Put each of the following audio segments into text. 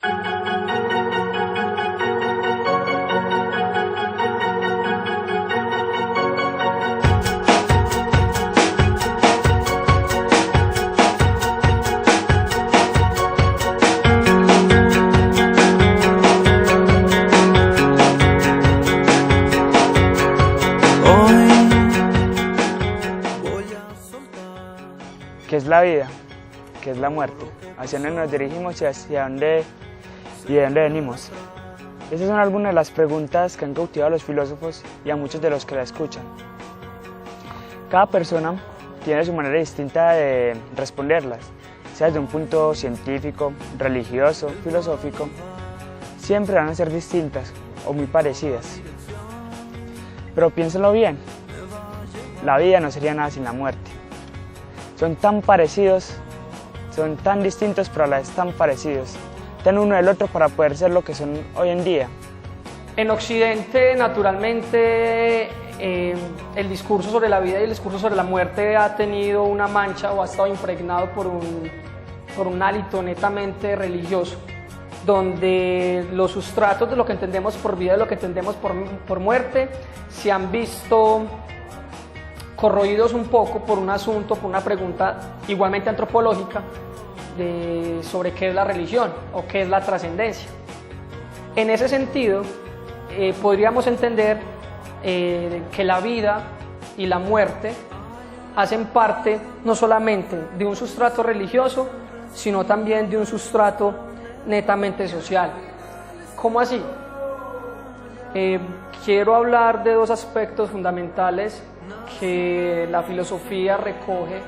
¿Qué es la vida? ¿Qué es la muerte? ¿Hacia dónde nos dirigimos y hacia dónde, y de dónde venimos? Esas son algunas de las preguntas que han cautivado a los filósofos y a muchos de los que la escuchan. Cada persona tiene su manera distinta de responderlas, sea desde un punto científico, religioso, filosófico. Siempre van a ser distintas o muy parecidas. Pero piénsenlo bien, la vida no sería nada sin la muerte. Son tan parecidos, son tan distintos, pero a la vez tan parecidos. Tan uno del otro para poder ser lo que son hoy en día. En Occidente, naturalmente, el discurso sobre la vida y el discurso sobre la muerte ha tenido una mancha o ha estado impregnado por un hálito netamente religioso, donde los sustratos de lo que entendemos por vida y lo que entendemos por muerte se han visto corroídos un poco por un asunto, por una pregunta igualmente antropológica sobre qué es la religión o qué es la trascendencia. En ese sentido, podríamos entender que la vida y la muerte hacen parte no solamente de un sustrato religioso, sino también de un sustrato netamente social. ¿Cómo así? Quiero hablar de dos aspectos fundamentales que la filosofía recoge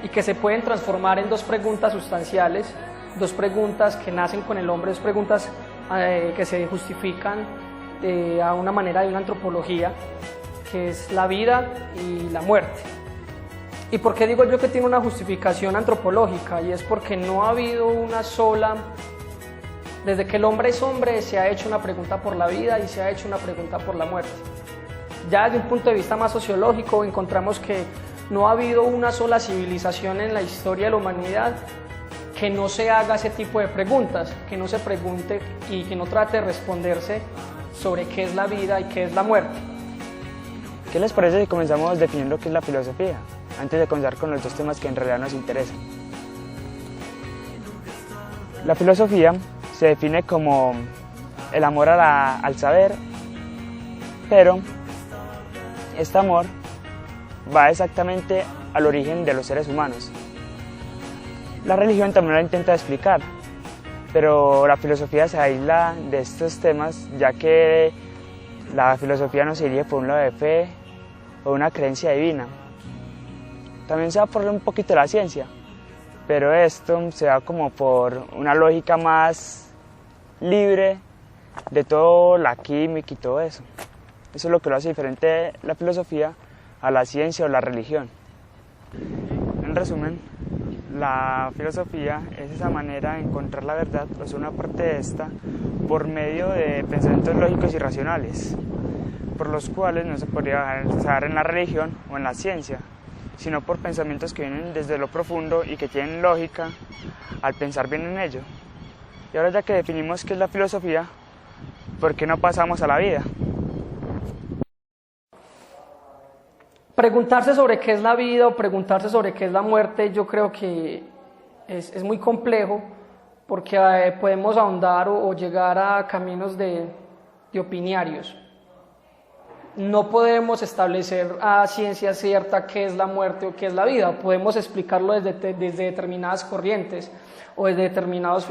y que se pueden transformar en dos preguntas sustanciales, dos preguntas que nacen con el hombre, dos preguntas que se justifican a una manera de una antropología, que es la vida y la muerte. ¿Y por qué digo yo que tiene una justificación antropológica? Y es porque no ha habido una sola, desde que el hombre es hombre, se ha hecho una pregunta por la vida y se ha hecho una pregunta por la muerte. Ya desde un punto de vista más sociológico encontramos que no ha habido una sola civilización en la historia de la humanidad que no se haga ese tipo de preguntas, que no se pregunte y que no trate de responderse sobre qué es la vida y qué es la muerte. ¿Qué les parece si comenzamos definiendo qué es la filosofía, antes de comenzar con los dos temas que en realidad nos interesan? La filosofía se define como el amor al saber, pero este amor va exactamente al origen de los seres humanos. La religión también la intenta explicar, pero la filosofía se aísla de estos temas, ya que la filosofía no se dirige por un lado de fe o una creencia divina. También se va por un poquito de la ciencia, pero esto se va como por una lógica más libre de toda la química y todo eso. Eso es lo que lo hace diferente la filosofía a la ciencia o la religión. En resumen, la filosofía es esa manera de encontrar la verdad, o sea, una parte de esta, por medio de pensamientos lógicos y racionales, por los cuales no se podría basar en la religión o en la ciencia, sino por pensamientos que vienen desde lo profundo y que tienen lógica al pensar bien en ello. Y ahora, ya que definimos qué es la filosofía, ¿por qué no pasamos a la vida? Preguntarse sobre qué es la vida o preguntarse sobre qué es la muerte, yo creo que es muy complejo, porque podemos ahondar o llegar a caminos de opiniarios. No podemos establecer a ciencia cierta qué es la muerte o qué es la vida. Podemos explicarlo desde determinadas corrientes o desde determinados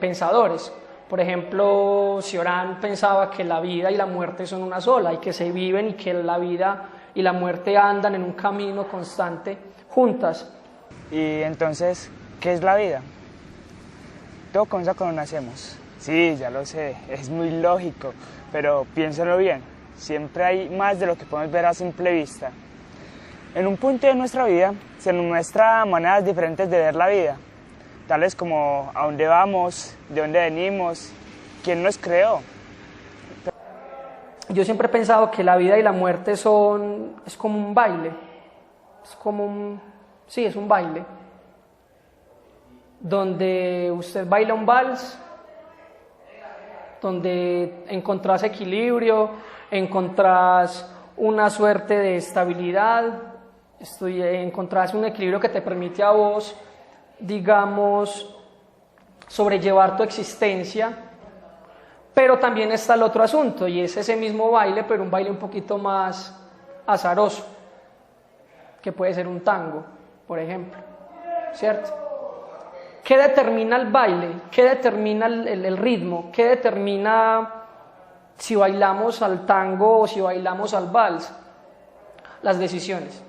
pensadores. Por ejemplo, Cioran pensaba que la vida y la muerte son una sola y que se viven y que la vida y la muerte andan en un camino constante juntas. Y entonces, ¿qué es la vida? Todo comienza cuando nacemos. Sí, ya lo sé, es muy lógico, pero piénsenlo bien, siempre hay más de lo que podemos ver a simple vista. En un punto de nuestra vida se nos muestra maneras diferentes de ver la vida, tales como a dónde vamos, de dónde venimos, quién nos creó. Yo siempre he pensado que la vida y la muerte es como un baile, es un baile. donde usted baila un vals, donde encontrás equilibrio, encontrás una suerte de estabilidad, encontrás un equilibrio que te permite a vos, digamos, sobrellevar tu existencia. Pero también está el otro asunto, y es ese mismo baile, pero un baile un poquito más azaroso, que puede ser un tango, por ejemplo, ¿cierto? ¿Qué determina el baile? ¿Qué determina el ritmo? ¿Qué determina si bailamos al tango o si bailamos al vals? Las decisiones.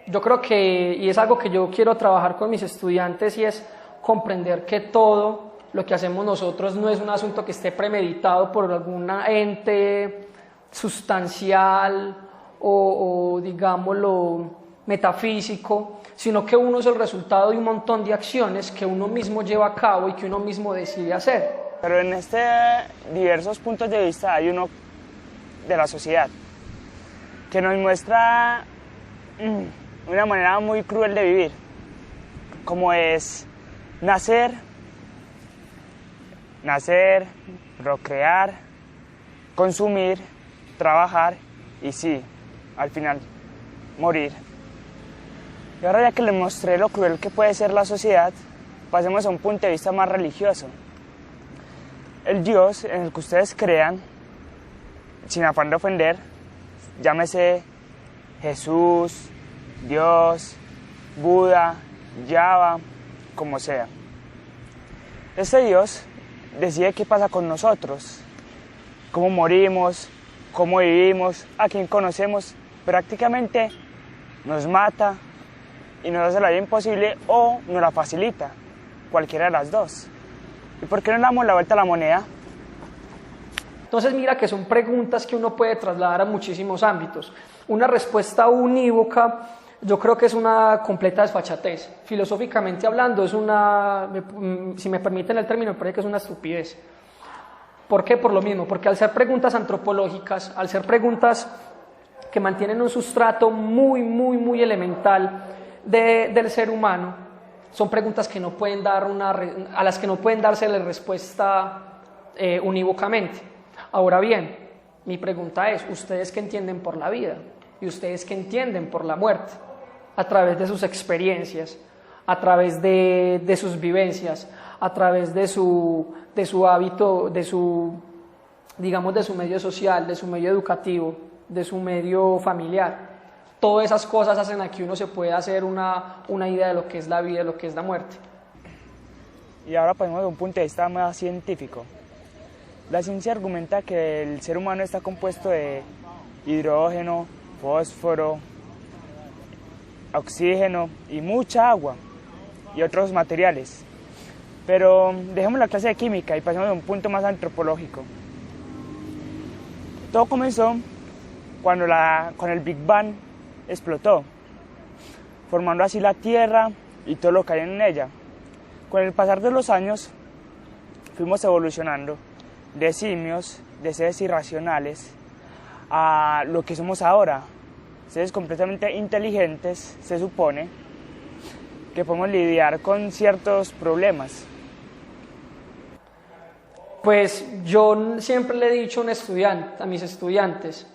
Yo creo que, y es algo que yo quiero trabajar con mis estudiantes, y es comprender que todo lo que hacemos nosotros no es un asunto que esté premeditado por algún ente sustancial o digámoslo, metafísico, sino que uno es el resultado de un montón de acciones que uno mismo lleva a cabo y que uno mismo decide hacer. Pero en diversos puntos de vista hay uno de la sociedad que nos muestra una manera muy cruel de vivir, como es nacer, procrear, consumir, trabajar y sí, al final, morir. Y ahora, ya que les mostré lo cruel que puede ser la sociedad, pasemos a un punto de vista más religioso. El Dios en el que ustedes crean, sin afán de ofender, llámese Jesús, Dios, Buda, Yahweh, como sea. Este Dios decide qué pasa con nosotros, cómo morimos, cómo vivimos, a quién conocemos. Prácticamente nos mata y nos hace la vida imposible o nos la facilita, cualquiera de las dos. ¿Y por qué no le damos la vuelta a la moneda? Entonces mira que son preguntas que uno puede trasladar a muchísimos ámbitos. Una respuesta unívoca yo creo que es una completa desfachatez. Filosóficamente hablando, si me permiten el término, me parece que es una estupidez. ¿Por qué? Por lo mismo, porque al ser preguntas antropológicas, al ser preguntas que mantienen un sustrato muy elemental del ser humano, son preguntas que no pueden dar a las que no pueden darse la respuesta unívocamente. Ahora bien, mi pregunta es, ¿ustedes qué entienden por la vida? ¿Y ustedes qué entienden por la muerte? A través de sus experiencias, a través de sus vivencias, a través de su hábito, digamos, de su medio social, de su medio educativo, de su medio familiar. Todas esas cosas hacen a que uno se pueda hacer una idea de lo que es la vida, de lo que es la muerte. Y ahora pasemos de un punto de vista más científico. La ciencia argumenta que el ser humano está compuesto de hidrógeno, fósforo, oxígeno y mucha agua y otros materiales. Pero dejemos la clase de química y pasemos a un punto más antropológico. Todo comenzó cuando con el Big Bang explotó, formando así la Tierra y todo lo que hay en ella. Con el pasar de los años fuimos evolucionando de simios, de seres irracionales, a lo que somos ahora, seres completamente inteligentes, se supone, que podemos lidiar con ciertos problemas. Pues yo siempre le he dicho a mis estudiantes,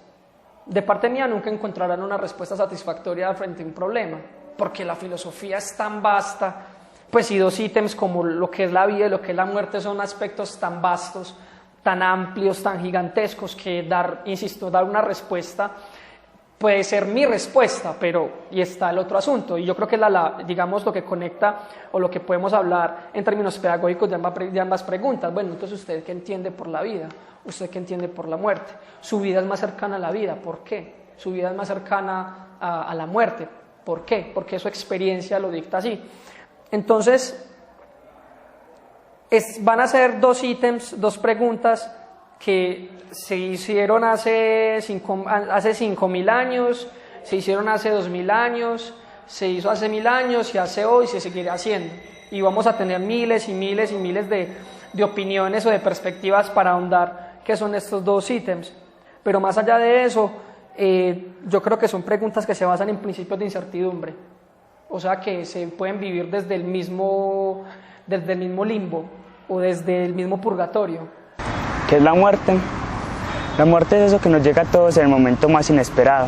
de parte mía nunca encontrarán una respuesta satisfactoria frente a un problema, porque la filosofía es tan vasta, pues y dos ítems como lo que es la vida y lo que es la muerte son aspectos tan vastos, tan amplios, tan gigantescos, que dar una respuesta puede ser mi respuesta, pero y está el otro asunto, y yo creo que digamos lo que conecta o lo que podemos hablar en términos pedagógicos de ambas preguntas. Bueno, entonces ¿usted qué entiende por la vida? ¿Usted qué entiende por la muerte? Su vida es más cercana a la vida, ¿por qué? Su vida es más cercana a la muerte, ¿por qué? Porque su experiencia lo dicta así. Entonces, van a ser dos ítems, dos preguntas que se hicieron hace 5.000 años, se hicieron hace 2.000 años, se hizo hace 1.000 años y hace hoy se seguirá haciendo. Y vamos a tener miles y miles y miles de opiniones o de perspectivas para ahondar qué son estos dos ítems. Pero más allá de eso, yo creo que son preguntas que se basan en principios de incertidumbre. o sea que se pueden vivir desde el mismo limbo o desde el mismo purgatorio. ¿Qué es la muerte? La muerte es eso que nos llega a todos en el momento más inesperado,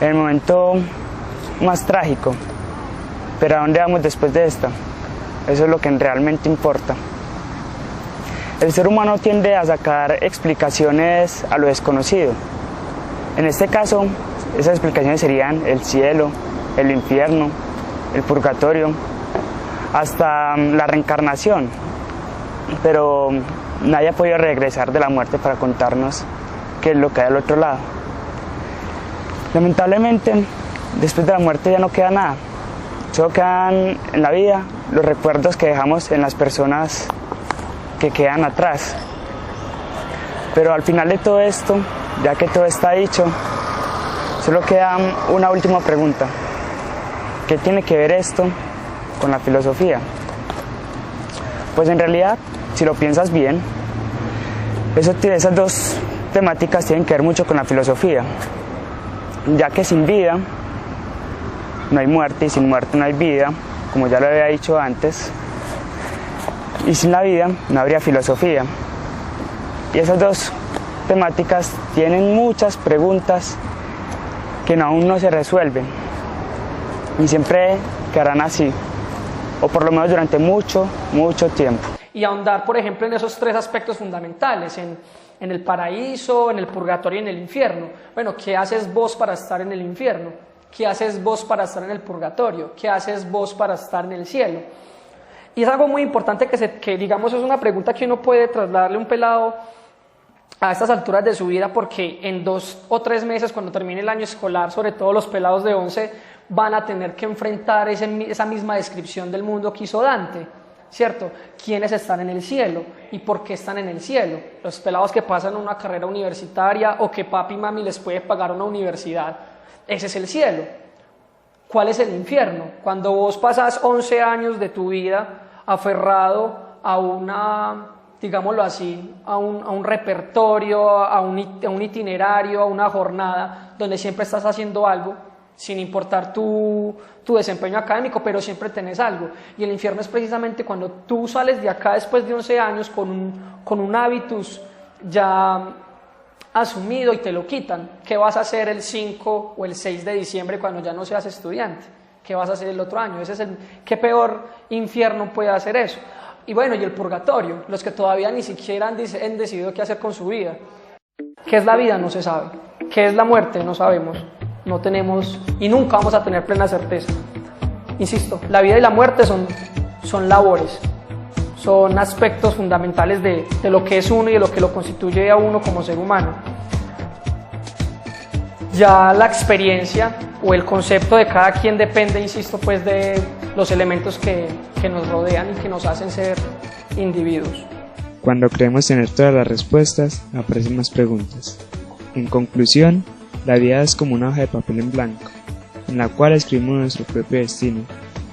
en el momento más trágico. Pero ¿a dónde vamos después de esta? Eso es lo que realmente importa. El ser humano tiende a sacar explicaciones a lo desconocido. En este caso, esas explicaciones serían el cielo, el infierno, el purgatorio, hasta la reencarnación. Pero nadie ha podido regresar de la muerte para contarnos qué es lo que hay al otro lado. Lamentablemente, después de la muerte ya no queda nada. Solo quedan en la vida los recuerdos que dejamos en las personas que quedan atrás. Pero al final de todo esto, ya que todo está dicho, solo queda una última pregunta. ¿Qué tiene que ver esto con la filosofía? Pues en realidad, si lo piensas bien, esas dos temáticas tienen que ver mucho con la filosofía, ya que sin vida no hay muerte y sin muerte no hay vida, como ya lo había dicho antes, y sin la vida no habría filosofía. Y esas dos temáticas tienen muchas preguntas que aún no se resuelven y siempre quedarán así, o por lo menos durante mucho tiempo. Y ahondar, por ejemplo, en esos tres aspectos fundamentales, en el paraíso, en el purgatorio y en el infierno. Bueno, ¿qué haces vos para estar en el infierno? ¿Qué haces vos para estar en el purgatorio? ¿Qué haces vos para estar en el cielo? Y es algo muy importante que digamos, es una pregunta que uno puede trasladarle a un pelado a estas alturas de su vida, porque en 2 o 3 meses, cuando termine el año escolar, sobre todo los pelados de 11, van a tener que enfrentar esa misma descripción del mundo que hizo Dante, ¿cierto? ¿Quiénes están en el cielo y por qué están en el cielo? Los pelados que pasan una carrera universitaria o que papi y mami les puede pagar una universidad, ese es el cielo. ¿Cuál es el infierno? Cuando vos pasas 11 años de tu vida aferrado a una, digámoslo así, a un repertorio, a un itinerario, a una jornada donde siempre estás haciendo algo, sin importar tu desempeño académico, pero siempre tenés algo. Y el infierno es precisamente cuando tú sales de acá después de 11 años con un hábitus ya asumido y te lo quitan. ¿Qué vas a hacer el 5 o el 6 de diciembre cuando ya no seas estudiante? ¿Qué vas a hacer el otro año? ¿Qué peor infierno puede hacer eso? Y bueno, y el purgatorio, los que todavía ni siquiera han decidido qué hacer con su vida. ¿Qué es la vida? No se sabe. ¿Qué es la muerte? No sabemos. No tenemos y nunca vamos a tener plena certeza. Insisto, la vida y la muerte son labores, son aspectos fundamentales de lo que es uno y de lo que lo constituye a uno como ser humano. Ya la experiencia o el concepto de cada quien depende, insisto, pues de los elementos que nos rodean y que nos hacen ser individuos. Cuando creemos tener todas las respuestas, aparecen más preguntas. En conclusión, la vida es como una hoja de papel en blanco, en la cual escribimos nuestro propio destino,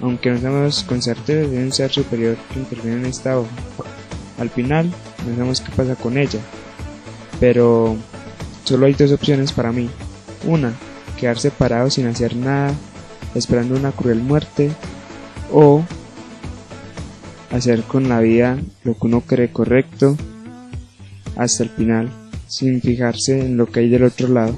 aunque no sabemos con certeza si hay un ser superior que interviene en esta hoja. Al final, no sabemos qué pasa con ella, pero solo hay 2 opciones para mí. Una, quedarse parado sin hacer nada, esperando una cruel muerte, o hacer con la vida lo que uno cree correcto hasta el final, sin fijarse en lo que hay del otro lado.